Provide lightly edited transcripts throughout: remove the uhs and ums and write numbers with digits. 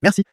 Merci.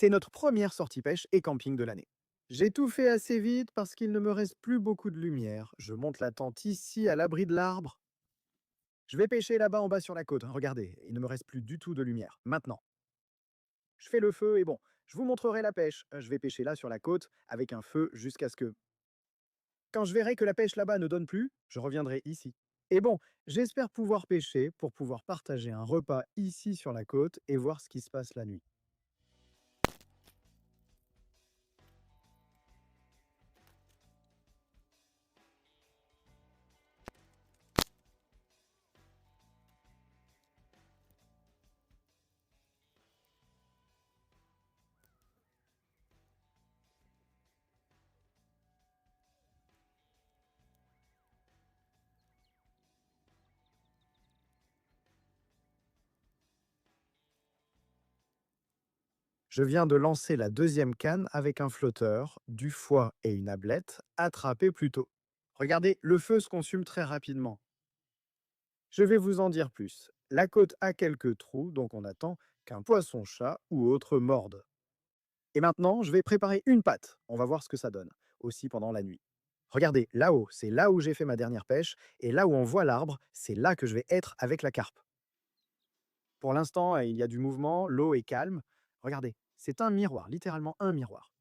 C'est notre première sortie pêche et camping de l'année. J'ai tout fait assez vite parce qu'il ne me reste plus beaucoup de lumière. Je monte la tente ici à l'abri de l'arbre. Je vais pêcher là-bas en bas sur la côte, hein. Regardez, il ne me reste plus du tout de lumière. Maintenant, je fais le feu et bon, je vous montrerai la pêche. Je vais pêcher là sur la côte avec un feu jusqu'à ce que... Quand je verrai que la pêche là-bas ne donne plus, je reviendrai ici. Et bon, j'espère pouvoir pêcher pour pouvoir partager un repas ici sur la côte et voir ce qui se passe la nuit. Je viens de lancer la deuxième canne avec un flotteur, du foie et une ablette, attrapés plus tôt. Regardez, le feu se consume très rapidement. Je vais vous en dire plus. La côte a quelques trous, donc on attend qu'un poisson-chat ou autre morde. Et maintenant, je vais préparer une pâte. On va voir ce que ça donne, aussi pendant la nuit. Regardez, là-haut, c'est là où j'ai fait ma dernière pêche, et là où on voit l'arbre, c'est là que je vais être avec la carpe. Pour l'instant, il y a du mouvement, l'eau est calme. Regardez, c'est un miroir, littéralement un miroir.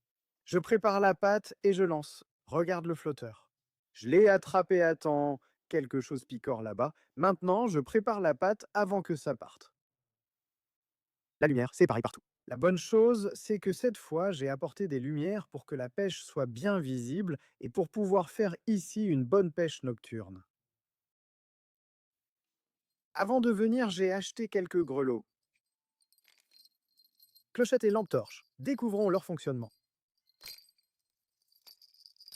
Je prépare la pâte et je lance. Regarde le flotteur. Je l'ai attrapé à temps. Quelque chose picore là-bas. Maintenant, je prépare la pâte avant que ça parte. La lumière, c'est pareil partout. La bonne chose, c'est que cette fois, j'ai apporté des lumières pour que la pêche soit bien visible et pour pouvoir faire ici une bonne pêche nocturne. Avant de venir, j'ai acheté quelques grelots. Clochette et lampe torche. Découvrons leur fonctionnement.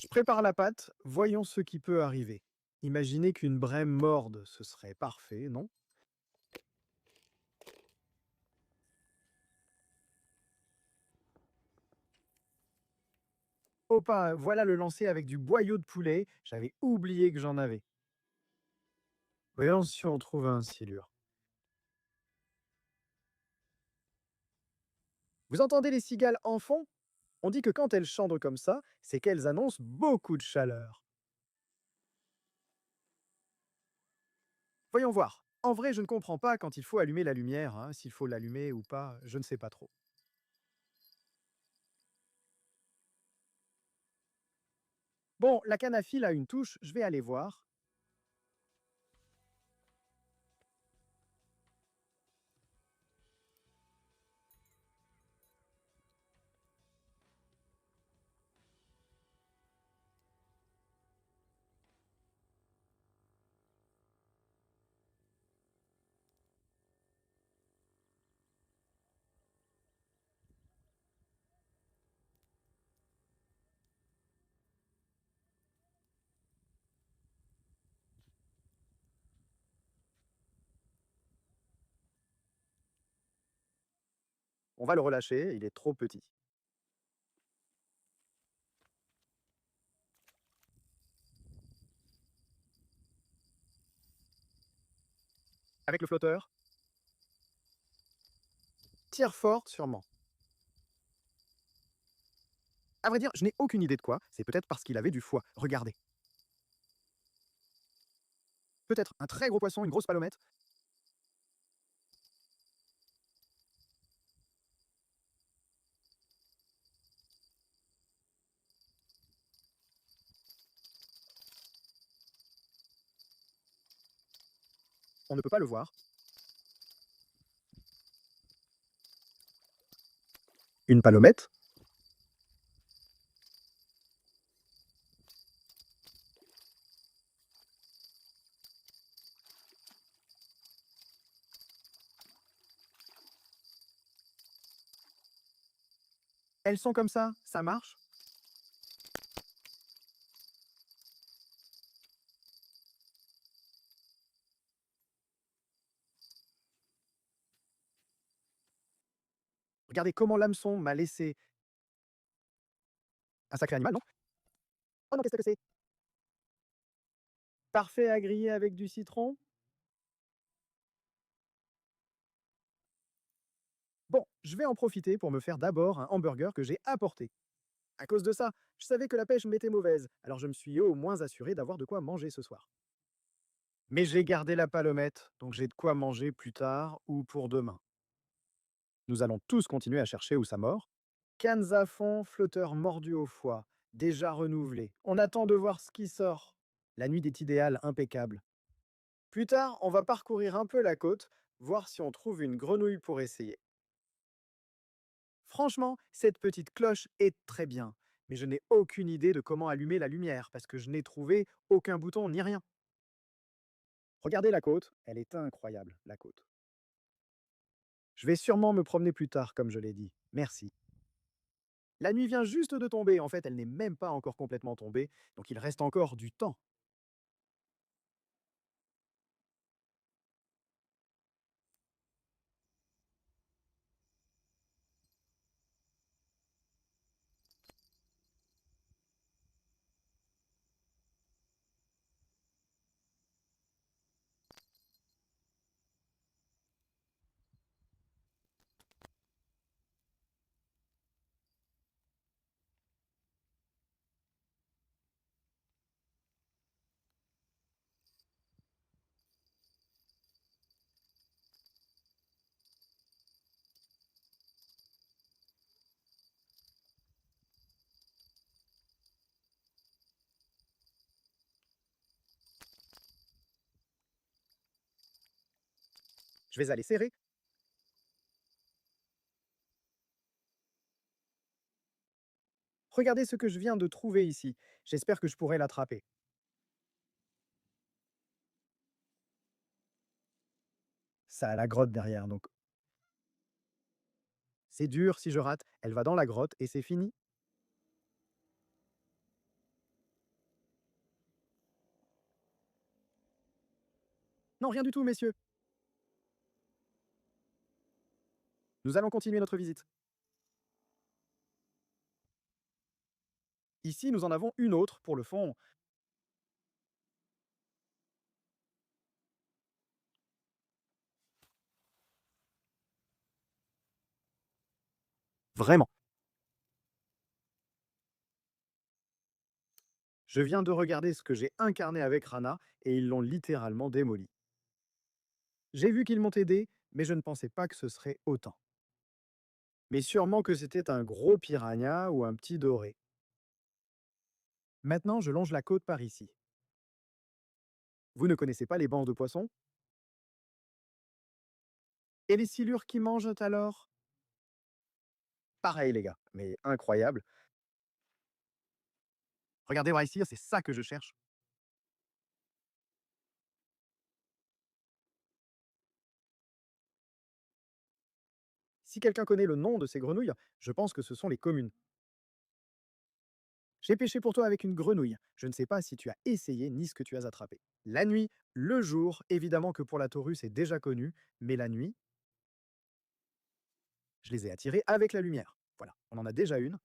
Je prépare la pâte, voyons ce qui peut arriver. Imaginez qu'une brème morde, ce serait parfait, non? Opa, voilà le lancer avec du boyau de poulet. J'avais oublié que j'en avais. Voyons si on trouve un silure. Vous entendez les cigales en fond? On dit que quand elles chantent comme ça, c'est qu'elles annoncent beaucoup de chaleur. Voyons voir. En vrai, je ne comprends pas quand il faut allumer la lumière, hein. S'il faut l'allumer ou pas, je ne sais pas trop. Bon, la canne à fil a une touche, je vais aller voir. On va le relâcher, il est trop petit. Avec le flotteur, tire fort sûrement. À vrai dire, je n'ai aucune idée de quoi. C'est peut-être parce qu'il avait du foie. Regardez. Peut-être un très gros poisson, une grosse palomette. On ne peut pas le voir. Une palomette. Elles sont comme ça marche. Regardez comment l'hameçon m'a laissé un sacré animal, non? Oh non, qu'est-ce que c'est? Parfait à griller avec du citron. Bon, je vais en profiter pour me faire d'abord un hamburger que j'ai apporté. À cause de ça, je savais que la pêche m'était mauvaise, alors je me suis au moins assuré d'avoir de quoi manger ce soir. Mais j'ai gardé la palomette, donc j'ai de quoi manger plus tard ou pour demain. Nous allons tous continuer à chercher où ça mord. Cannes à fond, flotteur mordu au foie, déjà renouvelé. On attend de voir ce qui sort. La nuit est idéale, impeccable. Plus tard, on va parcourir un peu la côte, voir si on trouve une grenouille pour essayer. Franchement, cette petite cloche est très bien, mais je n'ai aucune idée de comment allumer la lumière parce que je n'ai trouvé aucun bouton ni rien. Regardez la côte, elle est incroyable, la côte. Je vais sûrement me promener plus tard, comme je l'ai dit. Merci. La nuit vient juste de tomber, en fait, elle n'est même pas encore complètement tombée, donc il reste encore du temps. Je vais aller serrer. Regardez ce que je viens de trouver ici. J'espère que je pourrai l'attraper. Ça a la grotte derrière, donc c'est dur si je rate. Elle va dans la grotte et c'est fini. Non, rien du tout, messieurs. Nous allons continuer notre visite. Ici, nous en avons une autre pour le fond. Vraiment. Je viens de regarder ce que j'ai incarné avec Rana et ils l'ont littéralement démoli. J'ai vu qu'ils m'ont aidé, mais je ne pensais pas que ce serait autant. Mais sûrement que c'était un gros piranha ou un petit doré. Maintenant, je longe la côte par ici. Vous ne connaissez pas les bancs de poissons? Et les silures qui mangent alors? Pareil, les gars, mais incroyable. Regardez voir ici, c'est ça que je cherche. Si quelqu'un connaît le nom de ces grenouilles, je pense que ce sont les communes. J'ai pêché pour toi avec une grenouille. Je ne sais pas si tu as essayé ni ce que tu as attrapé. La nuit, le jour, évidemment que pour la torue c'est déjà connu, mais la nuit, je les ai attirés avec la lumière. Voilà, on en a déjà une.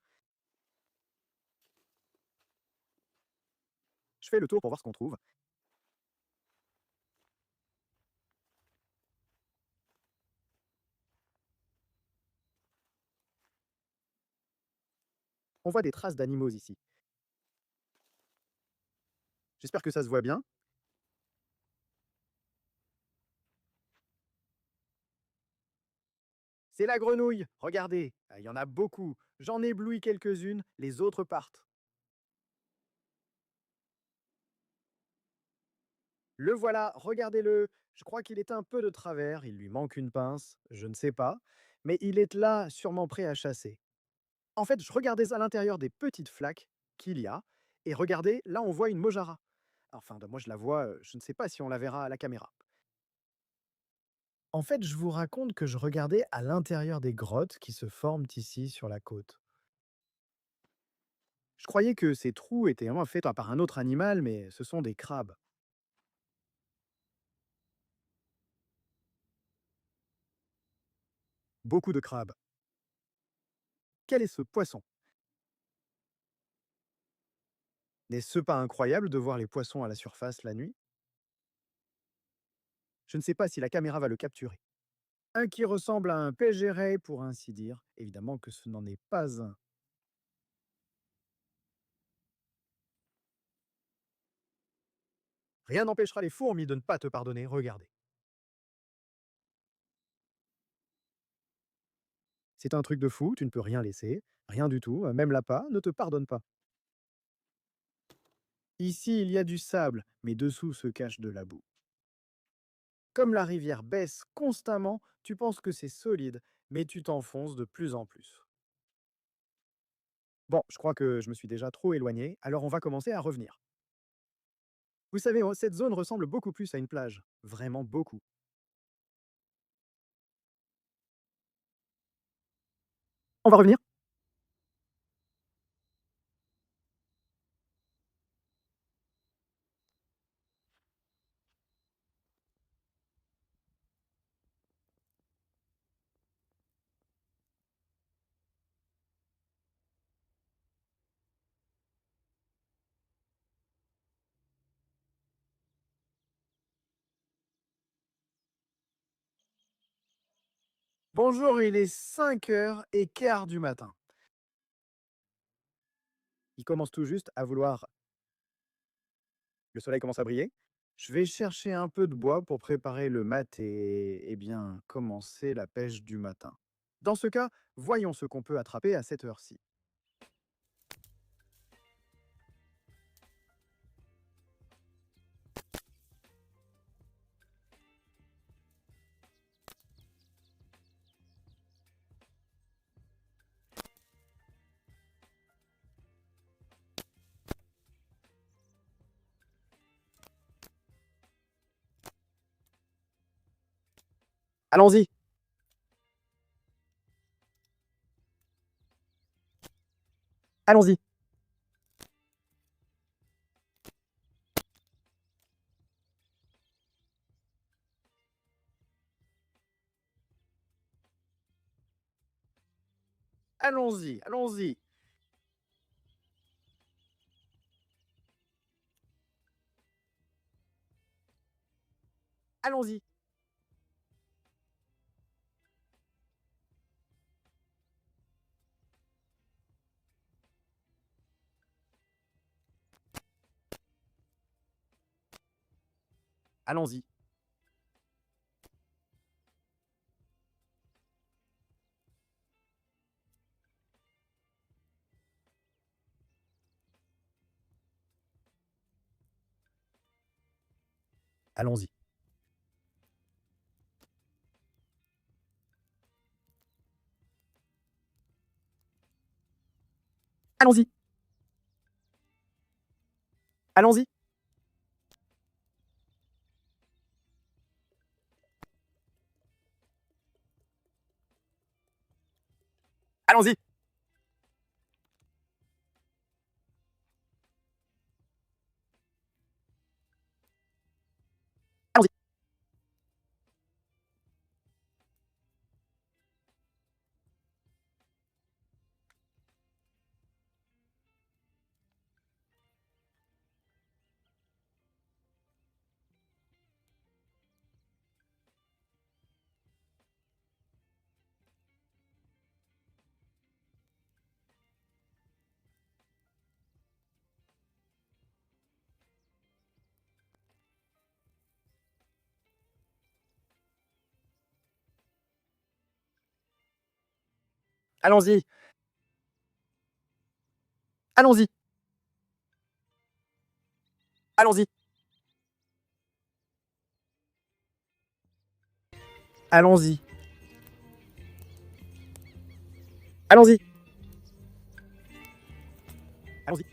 Je fais le tour pour voir ce qu'on trouve. On voit des traces d'animaux ici. J'espère que ça se voit bien. C'est la grenouille. Regardez, il y en a beaucoup. J'en éblouis quelques-unes, les autres partent. Le voilà, regardez-le. Je crois qu'il est un peu de travers, il lui manque une pince, je ne sais pas, mais il est là, sûrement prêt à chasser. En fait, je regardais à l'intérieur des petites flaques qu'il y a, et regardez, là on voit une mojara. Enfin, moi je la vois, je ne sais pas si on la verra à la caméra. En fait, je vous raconte que je regardais à l'intérieur des grottes qui se forment ici sur la côte. Je croyais que ces trous étaient vraiment faits par un autre animal, mais ce sont des crabes. Beaucoup de crabes. Quel est ce poisson? N'est-ce pas incroyable de voir les poissons à la surface la nuit? Je ne sais pas si la caméra va le capturer. Un qui ressemble à un pégerey, pour ainsi dire. Évidemment que ce n'en est pas un. Rien n'empêchera les fourmis de ne pas te pardonner, regardez. C'est un truc de fou, tu ne peux rien laisser, rien du tout, même l'appât ne te pardonne pas. Ici, il y a du sable, mais dessous se cache de la boue. Comme la rivière baisse constamment, tu penses que c'est solide, mais tu t'enfonces de plus en plus. Bon, je crois que je me suis déjà trop éloigné, alors on va commencer à revenir. Vous savez, cette zone ressemble beaucoup plus à une plage, vraiment beaucoup. On va revenir. Bonjour, il est 5h15 du matin. Il commence tout juste à vouloir. Le soleil commence à briller. Je vais chercher un peu de bois pour préparer le mat et, bien, commencer la pêche du matin. Dans ce cas, voyons ce qu'on peut attraper à cette heure-ci. Allons-y, allons-y, allons-y, allons-y, allons-y, allons-y, allons-y, allons-y, allons-y, allons-y, allons-y. Allons-y. Allons-y. Allons-y. Allons-y. Allons-y. Allons-y.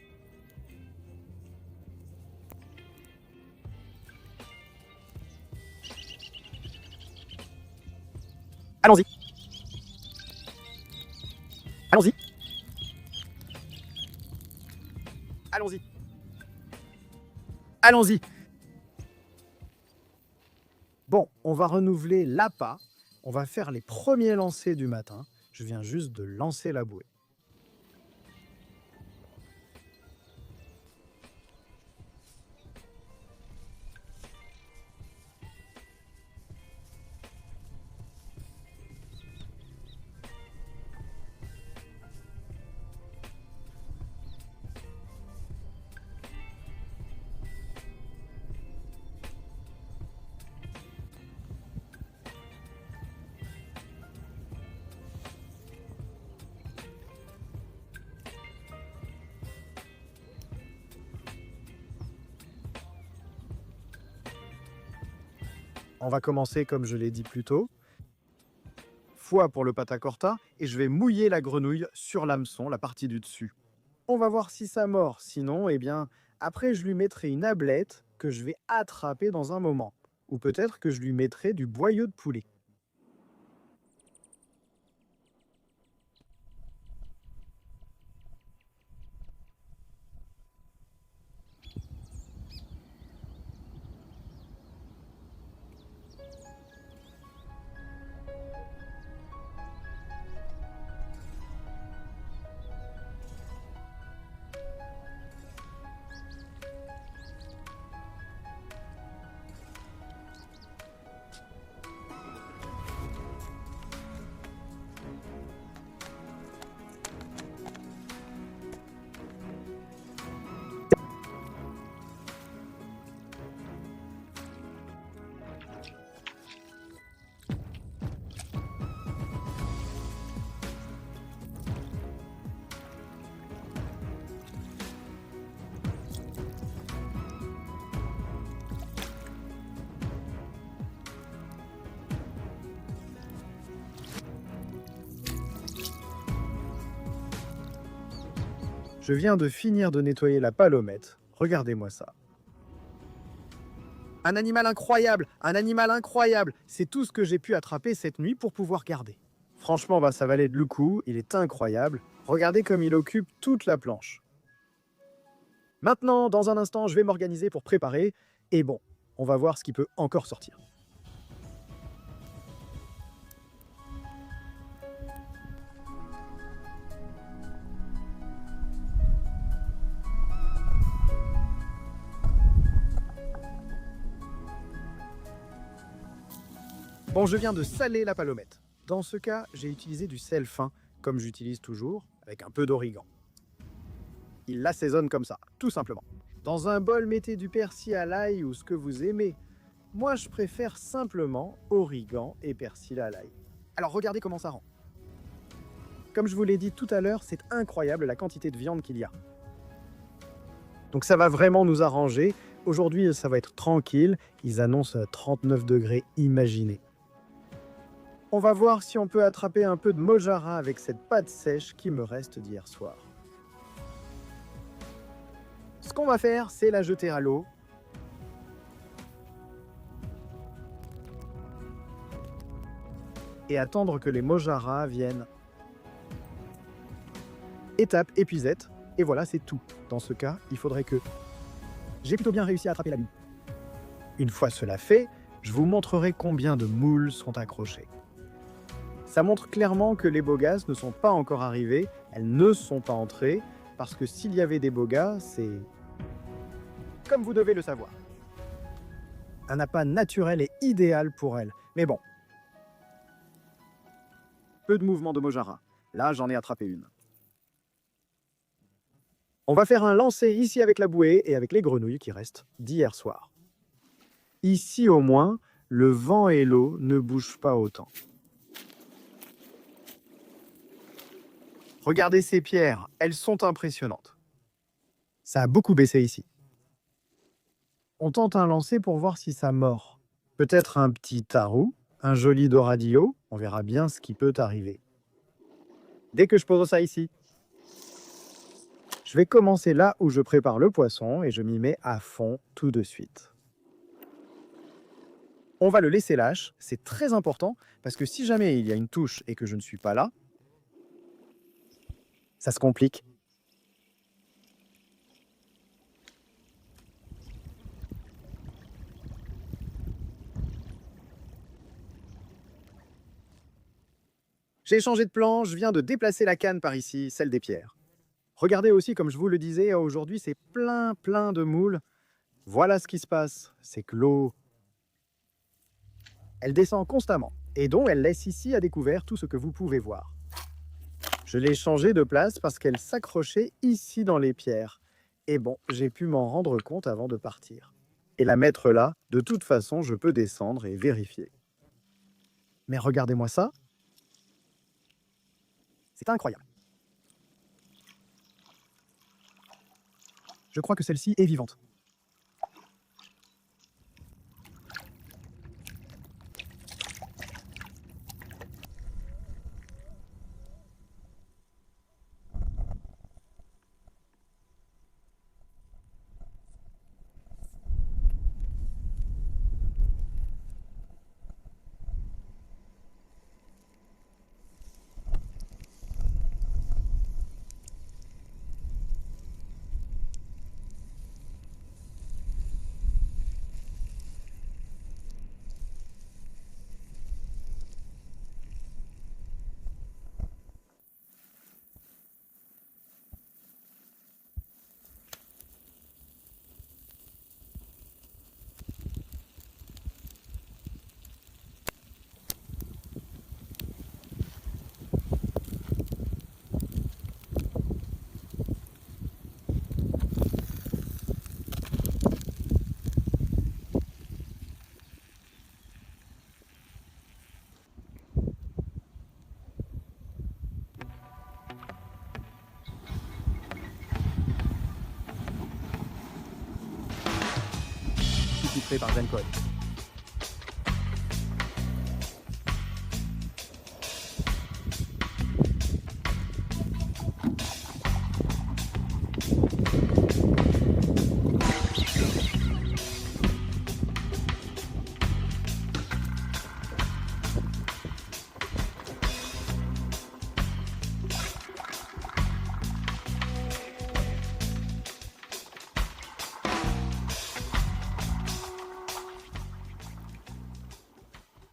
Allons-y. Allons-y. Allons-y. Allons-y. Bon, on va renouveler l'appât. On va faire les premiers lancers du matin. Je viens juste de lancer la bouée. On va commencer comme je l'ai dit plus tôt. Foie pour le pata corta et je vais mouiller la grenouille sur l'hameçon, la partie du dessus. On va voir si ça mord. Sinon, eh bien, après, je lui mettrai une ablette que je vais attraper dans un moment. Ou peut-être que je lui mettrai du boyau de poulet. Je viens de finir de nettoyer la palomette. Regardez-moi ça. Un animal incroyable, un animal incroyable. C'est tout ce que j'ai pu attraper cette nuit pour pouvoir garder. Franchement, bah, ça valait le coup, il est incroyable. Regardez comme il occupe toute la planche. Maintenant, dans un instant, je vais m'organiser pour préparer. Et bon, on va voir ce qui peut encore sortir. Bon, je viens de saler la palomette. Dans ce cas, j'ai utilisé du sel fin, comme j'utilise toujours, avec un peu d'origan. Il l'assaisonne comme ça, tout simplement. Dans un bol, mettez du persil à l'ail ou ce que vous aimez. Moi, je préfère simplement origan et persil à l'ail. Alors regardez comment ça rend. Comme je vous l'ai dit tout à l'heure, c'est incroyable la quantité de viande qu'il y a. Donc ça va vraiment nous arranger. Aujourd'hui, ça va être tranquille. Ils annoncent 39 degrés, imaginez. On va voir si on peut attraper un peu de mojara avec cette pâte sèche qui me reste d'hier soir. Ce qu'on va faire, c'est la jeter à l'eau. Et attendre que les mojara viennent. Étape épuisette. Et voilà, c'est tout. Dans ce cas, il faudrait que... J'ai plutôt bien réussi à attraper la mule. Une fois cela fait, je vous montrerai combien de moules sont accrochées. Ça montre clairement que les beaux gaz ne sont pas encore arrivés, elles ne sont pas entrées, parce que s'il y avait des beaux gars, c'est... Comme vous devez le savoir. Un appât naturel est idéal pour elles. Mais bon. Peu de mouvement de mojara. Là, j'en ai attrapé une. On va faire un lancer ici avec la bouée et avec les grenouilles qui restent d'hier soir. Ici au moins, le vent et l'eau ne bougent pas autant. Regardez ces pierres, elles sont impressionnantes. Ça a beaucoup baissé ici. On tente un lancer pour voir si ça mord. Peut-être un petit tarou, un joli doradillo, on verra bien ce qui peut arriver. Dès que je pose ça ici, je vais commencer là où je prépare le poisson et je m'y mets à fond tout de suite. On va le laisser lâche, c'est très important parce que si jamais il y a une touche et que je ne suis pas là, ça se complique. J'ai changé de plan, je viens de déplacer la canne par ici, celle des pierres. Regardez aussi, comme je vous le disais, aujourd'hui c'est plein de moules. Voilà ce qui se passe, c'est que l'eau, elle descend constamment et donc elle laisse ici à découvert tout ce que vous pouvez voir. Je l'ai changé de place parce qu'elle s'accrochait ici dans les pierres. Et bon, j'ai pu m'en rendre compte avant de partir. Et la mettre là, de toute façon, je peux descendre et vérifier. Mais regardez-moi ça. C'est incroyable. Je crois que celle-ci est vivante. Sous-titré par Zen Code.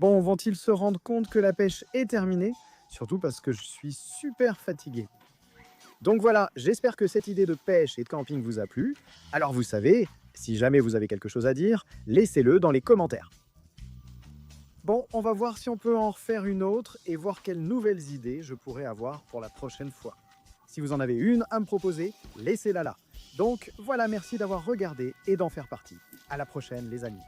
Bon, vont-ils se rendre compte que la pêche est terminée? Surtout parce que je suis super fatigué. Donc voilà, j'espère que cette idée de pêche et de camping vous a plu. Alors vous savez, si jamais vous avez quelque chose à dire, laissez-le dans les commentaires. Bon, on va voir si on peut en refaire une autre et voir quelles nouvelles idées je pourrais avoir pour la prochaine fois. Si vous en avez une à me proposer, laissez-la là. Donc voilà, merci d'avoir regardé et d'en faire partie. À la prochaine les amis.